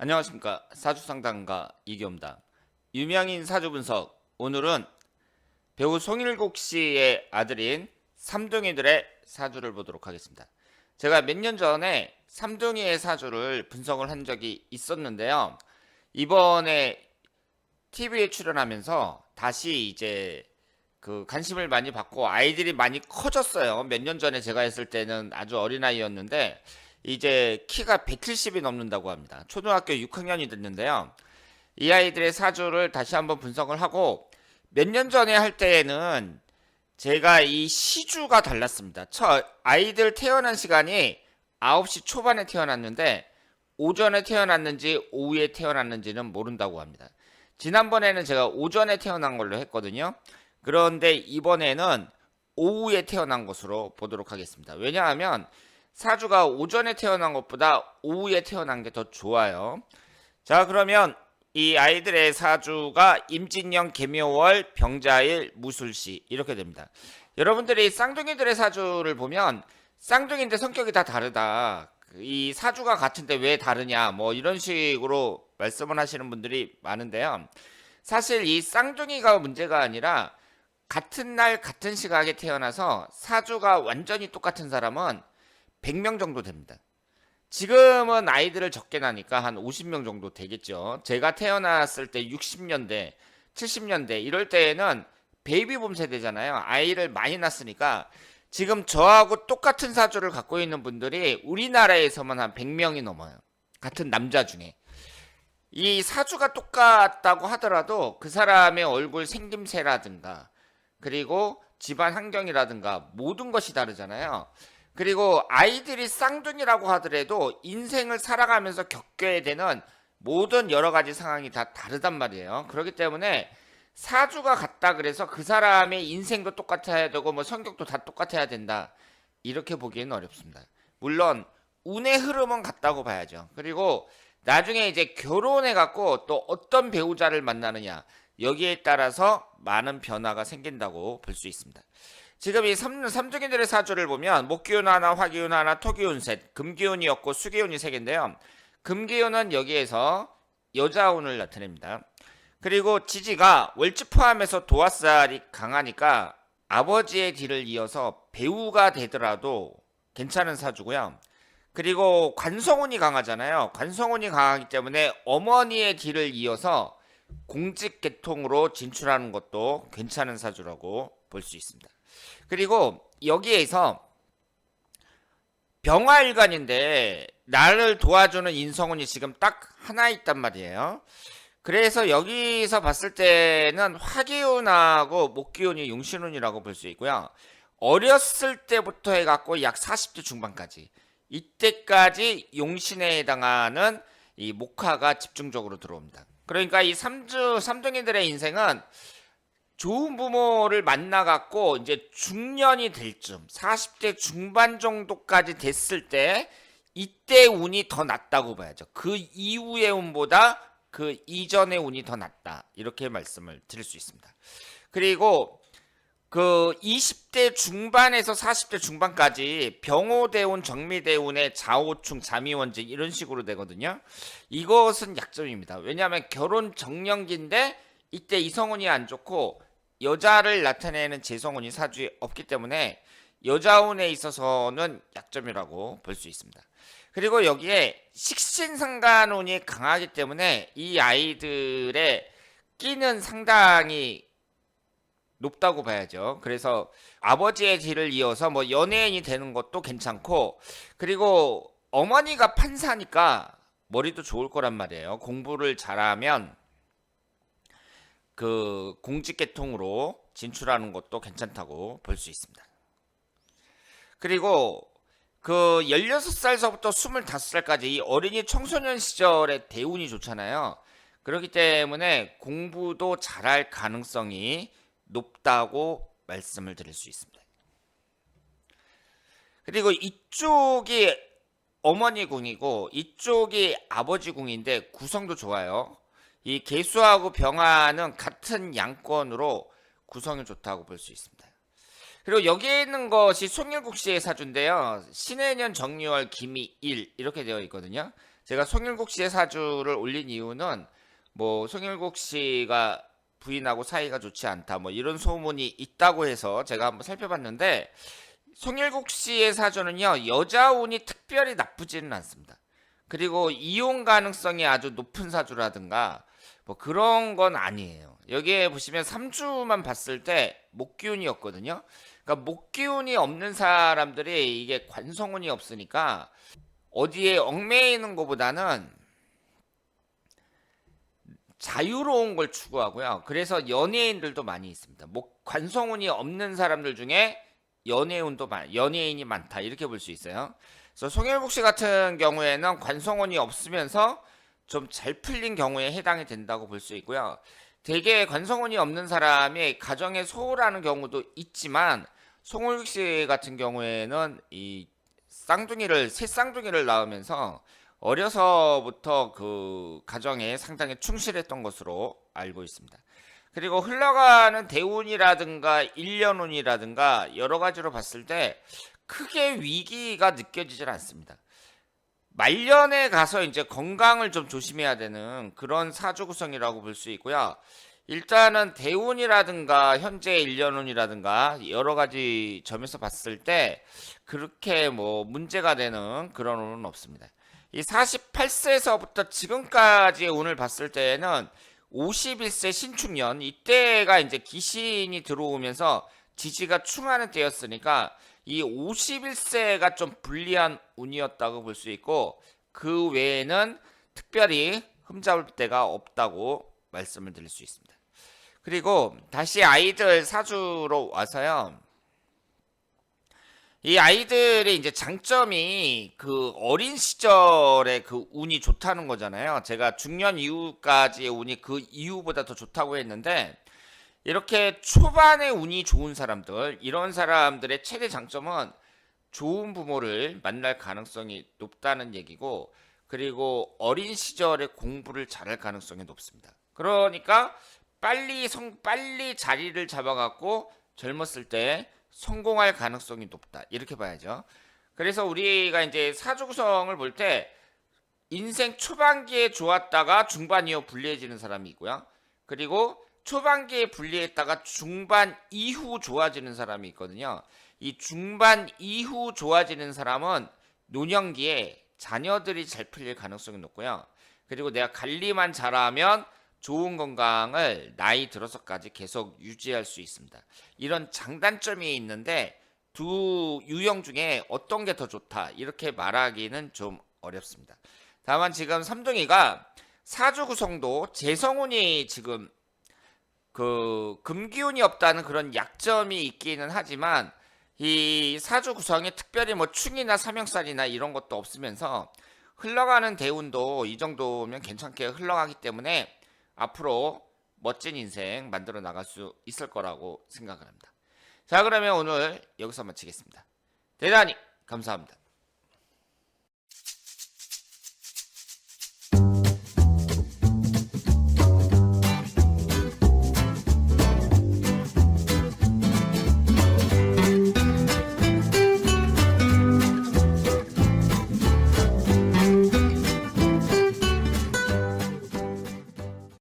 안녕하십니까. 사주상담가 이기호입니다. 유명인 사주분석. 오늘은 배우 송일국 씨의 아들인 삼둥이들의 사주를 보도록 하겠습니다. 제가 몇 년 전에 삼둥이의 사주를 분석을 한 적이 있었는데요. 이번에 TV에 출연하면서 다시 이제 관심을 많이 받고 아이들이 많이 커졌어요. 몇 년 전에 제가 했을 때는 아주 어린아이였는데 이제 키가 170이 넘는다고 합니다. 초등학교 6학년이 됐는데요. 이 아이들의 사주를 다시 한번 분석을 하고 몇 년 전에 할 때에는 제가 이 시주가 달랐습니다. 아이들 태어난 시간이 9시 초반에 태어났는데 오전에 태어났는지 오후에 태어났는지는 모른다고 합니다. 지난번에는 제가 오전에 태어난 걸로 했거든요. 그런데 이번에는 오후에 태어난 것으로 보도록 하겠습니다. 왜냐하면 사주가 오전에 태어난 것보다 오후에 태어난 게 더 좋아요. 자, 그러면 이 아이들의 사주가 임진년, 개묘월, 병자일, 무술시 이렇게 됩니다. 여러분들이 쌍둥이들의 사주를 보면 쌍둥이인데 성격이 다 다르다. 이 사주가 같은데 왜 다르냐 뭐 이런 식으로 말씀을 하시는 분들이 많은데요. 사실 이 쌍둥이가 문제가 아니라 같은 날 같은 시각에 태어나서 사주가 완전히 똑같은 사람은 100명 정도 됩니다. 지금은 아이들을 적게 나니까 한 50명 정도 되겠죠. 제가 태어났을 때 60년대, 70년대 이럴 때에는 베이비붐 세대잖아요. 아이를 많이 낳았으니까 지금 저하고 똑같은 사주를 갖고 있는 분들이 우리나라에서만 한 100명이 넘어요. 같은 남자 중에. 이 사주가 똑같다고 하더라도 그 사람의 얼굴 생김새라든가 그리고 집안 환경이라든가 모든 것이 다르잖아요. 그리고 아이들이 쌍둥이라고 하더라도 인생을 살아가면서 겪게 되는 모든 여러 가지 상황이 다 다르단 말이에요. 그렇기 때문에 사주가 같다 그래서 그 사람의 인생도 똑같아야 되고 뭐 성격도 다 똑같아야 된다. 이렇게 보기에는 어렵습니다. 물론 운의 흐름은 같다고 봐야죠. 그리고 나중에 이제 결혼해 갖고 또 어떤 배우자를 만나느냐 여기에 따라서 많은 변화가 생긴다고 볼 수 있습니다. 지금 이 삼중인들의 사주를 보면 목기운 하나, 화기운 하나, 토기운 셋, 금기운이었고 수기운이 세 개인데요. 금기운은 여기에서 여자운을 나타냅니다. 그리고 지지가 월지 포함해서 도화살이 강하니까 아버지의 뒤를 이어서 배우가 되더라도 괜찮은 사주고요. 그리고 관성운이 강하잖아요. 관성운이 강하기 때문에 어머니의 뒤를 이어서 공직 계통으로 진출하는 것도 괜찮은 사주라고 볼 수 있습니다. 그리고 여기에서 병화일관인데 나를 도와주는 인성운이 지금 딱 하나 있단 말이에요. 그래서 여기서 봤을 때는 화기운하고 목기운이 용신운이라고 볼 수 있고요. 어렸을 때부터 해갖고 약 40대 중반까지 이때까지 용신에 해당하는 이 목화가 집중적으로 들어옵니다. 그러니까 이 삼둥이들의 인생은 좋은 부모를 만나갖고 이제 중년이 될 쯤 40대 중반 정도까지 됐을 때 이때 운이 더 낫다고 봐야죠. 그 이후의 운보다 그 이전의 운이 더 낫다 이렇게 말씀을 드릴 수 있습니다. 그리고 그 20대 중반에서 40대 중반까지 병호대운, 정미대운의 좌우충, 자미원진 이런 식으로 되거든요. 이것은 약점입니다. 왜냐하면 결혼 정년기인데 이때 이성운이 안 좋고 여자를 나타내는 재성운이 사주에 없기 때문에 여자운에 있어서는 약점이라고 볼 수 있습니다. 그리고 여기에 식신상간운이 강하기 때문에 이 아이들의 끼는 상당히 높다고 봐야죠. 그래서 아버지의 뒤를 이어서 뭐 연예인이 되는 것도 괜찮고 그리고 어머니가 판사니까 머리도 좋을 거란 말이에요. 공부를 잘하면 그 공직계통으로 진출하는 것도 괜찮다고 볼 수 있습니다. 그리고 그 16살서부터 25살까지 이 어린이 청소년 시절의 대운이 좋잖아요. 그렇기 때문에 공부도 잘할 가능성이 높다고 말씀을 드릴 수 있습니다. 그리고 이쪽이 어머니 궁이고 이쪽이 아버지 궁인데 구성도 좋아요. 이 개수하고 병화는 같은 양권으로 구성이 좋다고 볼 수 있습니다. 그리고 여기에 있는 것이 송일국 씨의 사주인데요. 신해년 정유월 기미 1 이렇게 되어 있거든요. 제가 송일국 씨의 사주를 올린 이유는 뭐 송일국 씨가 부인하고 사이가 좋지 않다 뭐 이런 소문이 있다고 해서 제가 한번 살펴봤는데, 송일국 씨의 사주는요, 여자 운이 특별히 나쁘지는 않습니다. 그리고 이혼 가능성이 아주 높은 사주라든가 뭐 그런 건 아니에요. 여기에 보시면 3주만 봤을 때 목기운이었거든요. 그러니까 목기운이 없는 사람들이 이게 관성운이 없으니까 어디에 얽매이는 것보다는 자유로운 걸 추구하고요. 그래서 연예인들도 많이 있습니다. 관성운이 없는 사람들 중에 연예인이 많다 이렇게 볼 수 있어요. 그래서 송일국 씨 같은 경우에는 관성운이 없으면서 좀 잘 풀린 경우에 해당이 된다고 볼 수 있고요. 대개 관성운이 없는 사람이 가정에 소홀하는 경우도 있지만, 송일국 씨 같은 경우에는 이 새 쌍둥이를 낳으면서 어려서부터 그 가정에 상당히 충실했던 것으로 알고 있습니다. 그리고 흘러가는 대운이라든가 일년운이라든가 여러 가지로 봤을 때 크게 위기가 느껴지질 않습니다. 말년에 가서 이제 건강을 좀 조심해야 되는 그런 사주 구성이라고 볼 수 있고요. 일단은 대운이라든가 현재 일년운이라든가 여러 가지 점에서 봤을 때 그렇게 뭐 문제가 되는 그런 운은 없습니다. 이 48세에서부터 지금까지의 운을 봤을 때에는 51세 신축년, 이때가 이제 기신이 들어오면서 지지가 충하는 때였으니까 이 51세가 좀 불리한 운이었다고 볼 수 있고, 그 외에는 특별히 흠잡을 데가 없다고 말씀을 드릴 수 있습니다. 그리고 다시 아이들 사주로 와서요. 이 아이들의 이제 장점이 그 어린 시절에 그 운이 좋다는 거잖아요. 제가 중년 이후까지의 운이 그 이후보다 더 좋다고 했는데, 이렇게 초반에 운이 좋은 사람들, 이런 사람들의 최대 장점은 좋은 부모를 만날 가능성이 높다는 얘기고, 그리고 어린 시절에 공부를 잘할 가능성이 높습니다. 그러니까 빨리 자리를 잡아갖고 젊었을 때 성공할 가능성이 높다 이렇게 봐야죠. 그래서 우리가 이제 사주 구성을 볼 때 인생 초반기에 좋았다가 중반 이후 불리해지는 사람이 있고요. 그리고 초반기에 불리했다가 중반 이후 좋아지는 사람이 있거든요. 이 중반 이후 좋아지는 사람은 노년기에 자녀들이 잘 풀릴 가능성이 높고요. 그리고 내가 관리만 잘하면 좋은 건강을 나이 들어서까지 계속 유지할 수 있습니다. 이런 장단점이 있는데 두 유형 중에 어떤 게 더 좋다 이렇게 말하기는 좀 어렵습니다. 다만 지금 삼둥이가 사주 구성도 재성운이 지금 그 금기운이 없다는 그런 약점이 있기는 하지만, 이 사주 구성에 특별히 뭐 충이나 삼형살이나 이런 것도 없으면서 흘러가는 대운도 이 정도면 괜찮게 흘러가기 때문에 앞으로 멋진 인생 만들어 나갈 수 있을 거라고 생각을 합니다. 자, 그러면 오늘 여기서 마치겠습니다. 대단히 감사합니다.